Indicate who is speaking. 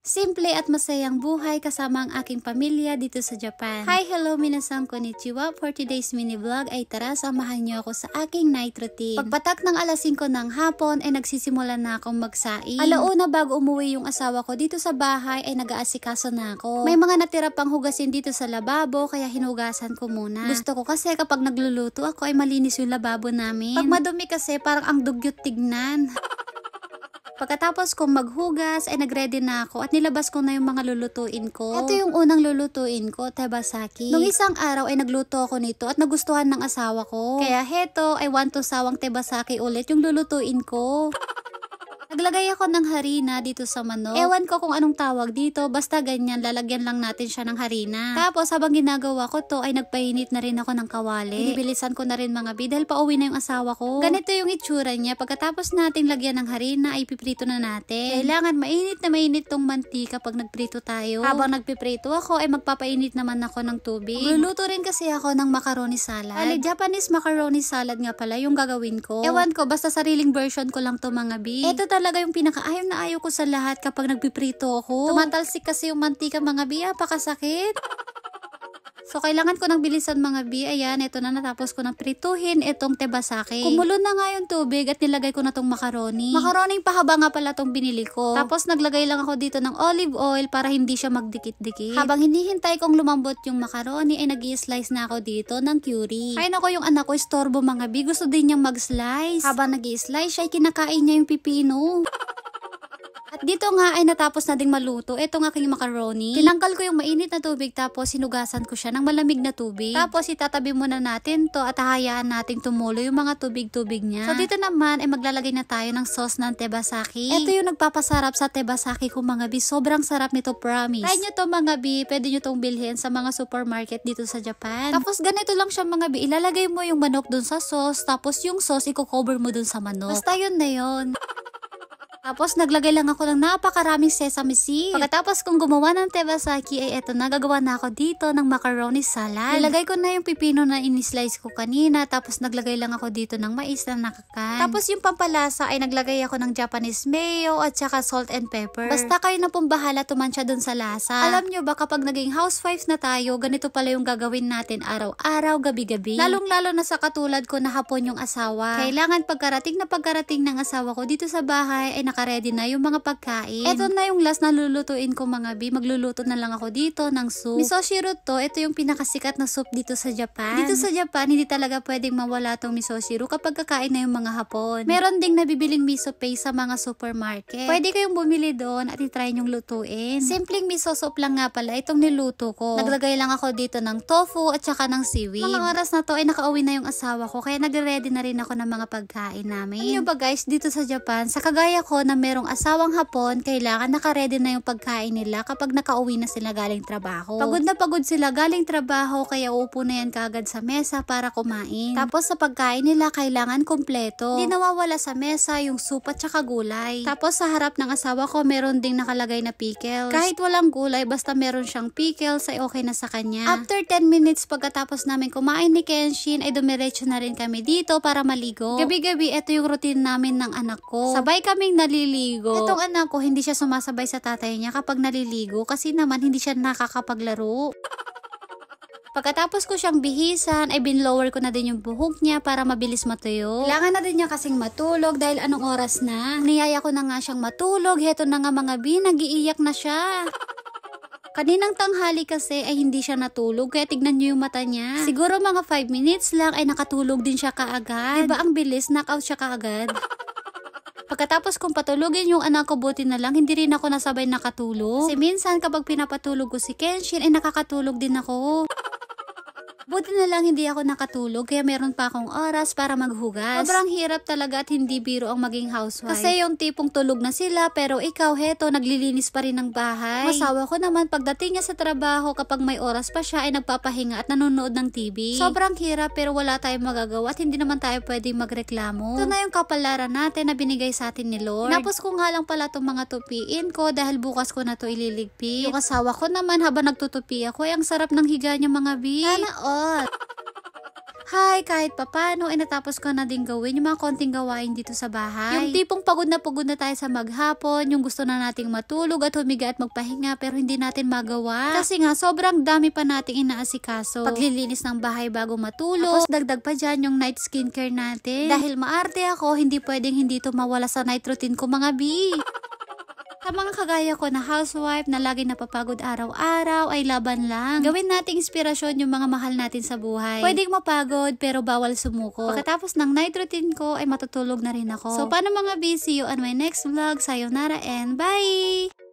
Speaker 1: Simple at masayang buhay kasama ang aking pamilya dito sa Japan. Hi, hello, minasan konnichiwa. For today's mini vlog ay tara, samahan niyo ako sa aking night routine. Pagpatak ng alas 5 ng hapon ay nagsisimula na akong magsaing. Alauna bago umuwi yung asawa ko dito sa bahay ay nag-aasikaso na ako. May mga natira pang hugasin dito sa lababo kaya hinugasan ko muna. Gusto ko kasi kapag nagluluto ako ay malinis yung lababo namin. Pag madumi kasi parang ang dugyot tignan. Pagkatapos kong maghugas ay nagready na ako at nilabas ko na yung mga lulutuin ko. Ito yung unang lulutuin ko, tebasaki. Nung isang araw ay nagluto ako nito at nagustuhan ng asawa ko. Kaya heto ay want to sawang tebasaki ulit yung lulutuin ko. Naglagay ako ng harina dito sa manok. Ewan ko kung anong tawag dito, basta ganyan, lalagyan lang natin siya ng harina. Tapos habang ginagawa ko to ay nagpainit na rin ako ng kawali. Binibilisan ko na rin mga dahil pauwi na yung asawa ko. Ganito yung itsura niya. Pagkatapos nating lagyan ng harina ay piprito na natin. Kailangan mainit na mainit tong mantika pag nagprito tayo. Habang nagpiprito ako ay magpapainit naman ako ng tubig. Magluluto rin kasi ako ng macaroni salad. Japanese macaroni salad nga pala yung gagawin ko. Ewan ko, basta sariling version ko lang to mga bi. Ito talaga yung pinakaayaw na ayaw ko sa lahat kapag nagpiprito ako. Tumatalsik kasi yung mantika mga bi, pakasakit. So, kailangan ko ng bilisan mga bi. Ayan, ito na natapos ko ng prituhin itong tebasaki. Kumulo na nga yung tubig at nilagay ko na tong macaroni. Macaroning pahaba nga pala tong binili ko. Tapos naglagay lang ako dito ng olive oil para hindi siya magdikit-dikit. Habang hinihintay kong lumambot yung macaroni ay nag-i-slice na ako dito ng curry. Ay nako, yung anak ko istorbo mga bi. Gusto din niyang mag-slice. Habang nag-i-slice siya ay kinakain niya yung pipino. At dito nga ay natapos na ding maluto itong aking macaroni. Tinanggal ko yung mainit na tubig tapos sinugasan ko siya ng malamig na tubig. Tapos itatabi muna natin to at hahayaan nating tumulo yung mga tubig-tubig niya. So dito naman ay maglalagay na tayo ng sauce ng tebasaki. Ito yung nagpapasarap sa tebasaki ko mga bi. Sobrang sarap nito, promise. Try nyo to mga bi. Pwede nyo tong bilhin sa mga supermarket dito sa Japan. Tapos ganito lang siya mga bi. Ilalagay mo yung manok dun sa sauce. Tapos yung sauce i-cover mo dun sa manok. Basta yun na yun. Tapos naglagay lang ako ng napakaraming sesame seed. Pagkatapos kong gumawa ng tebasaki ay eto na, gagawa na ako dito ng macaroni salad. Nilagay ko na yung pipino na in-slice ko kanina. Tapos naglagay lang ako dito ng mais na nakakan. Tapos yung pampalasa ay naglagay ako ng Japanese mayo at saka salt and pepper. Basta kayo na pong bahala tumansya dun sa lasa. Alam nyo ba kapag naging housewives na tayo, ganito pala yung gagawin natin araw-araw, gabi-gabi. Lalong-lalo na sa katulad ko na hapon yung asawa. Kailangan pagkarating ng asawa ko dito sa bahay ay naka-ready na yung mga pagkain. Ito na yung last na lulutuin ko mga bi. Magluluto na lang ako dito ng soup. Misoshiro to. Ito yung pinakasikat na soup dito sa Japan. Dito sa Japan, hindi talaga pwedeng mawala tong misoshiro kapag kakain na yung mga hapon. Meron ding nabibiling miso paste sa mga supermarket. Pwede kayong bumili doon at itry nyong lutuin. Simpleng miso soup lang nga pala itong niluto ko. Naglagay lang ako dito ng tofu at saka ng seaweed. Mga oras na to ay nakauwi na yung asawa ko kaya nagre-ready na rin ako ng mga pagkain namin. Ano ba guys, dito sa Japan, sa kagaya ko na merong asawang hapon, kailangan naka-ready na yung pagkain nila kapag nakauwi na sila galing trabaho. Pagod na pagod sila galing trabaho kaya uupo na yan kaagad sa mesa para kumain. Tapos sa pagkain nila kailangan kumpleto. Di nawawala sa mesa yung soup at saka gulay. Tapos sa harap ng asawa ko meron ding nakalagay na pickles. Kahit walang gulay basta meron siyang pickles ay okay na sa kanya. After 10 minutes pagkatapos namin kumain ni Kenshin ay dumiretso na rin kami dito para maligo. Gabi-gabi ito yung routine namin ng anak ko. Sabay kaming naliligo. Itong anak ko, hindi siya sumasabay sa tatay niya kapag naliligo kasi naman hindi siya nakakapaglaro. Pagkatapos ko siyang bihisan, ay binlower ko na din yung buhok niya para mabilis matuyo. Kailangan na din niya kasing matulog dahil anong oras na. Niyaya ko na nga siyang matulog. Heto na nga mga bi, nag-iiyak na siya. Kaninang tanghali kasi ay hindi siya natulog kaya tignan niyo yung mata niya. Siguro mga 5 minutes lang ay nakatulog din siya kaagad. Diba ang bilis, knockout siya kaagad. Pagkatapos kong patulogin yung anak ko, buti na lang hindi rin ako nasabay nakatulog. Kasi minsan kapag pinapatulog ko si Kenshin ay nakakatulog din ako. Buti na lang hindi ako nakatulog kaya meron pa akong oras para maghugas. Sobrang hirap talaga at hindi biro ang maging housewife. Kasi yung tipong tulog na sila pero ikaw heto naglilinis pa rin ng bahay. Masawa ko naman pagdating niya sa trabaho kapag may oras pa siya ay nagpapahinga at nanonood ng TV. Sobrang hirap pero wala tayong magagawa at hindi naman tayo pwedeng magreklamo. Ito na yung kapalaran natin na binigay sa atin ni Lord. Tapos ko nga lang pala itong mga tupiin ko dahil bukas ko na to ililigpit. Yung asawa ko naman habang nagtutupi ako ay ang sarap ng higa niya mga bi. Sana all. Hi, kahit papano ay natapos ko na din gawin yung mga konting gawain dito sa bahay. Yung tipong pagod na tayo sa maghapon, yung gusto na nating matulog at humiga at magpahinga pero hindi natin magawa. Kasi nga sobrang dami pa nating inaasikaso. Paglilinis ng bahay bago matulog, tapos dagdag pa dyan yung night skincare natin. Dahil maarte ako, hindi pwedeng hindi to mawala sa night routine ko mga bi. Sa mga kagaya ko na housewife na lagi napapagod araw-araw ay laban lang. Gawin nating inspirasyon yung mga mahal natin sa buhay. Pwedeng mapagod pero bawal sumuko. Pagkatapos ng night routine ko ay matutulog na rin ako. So paano mga busy? See you on my next vlog. Sayonara and bye!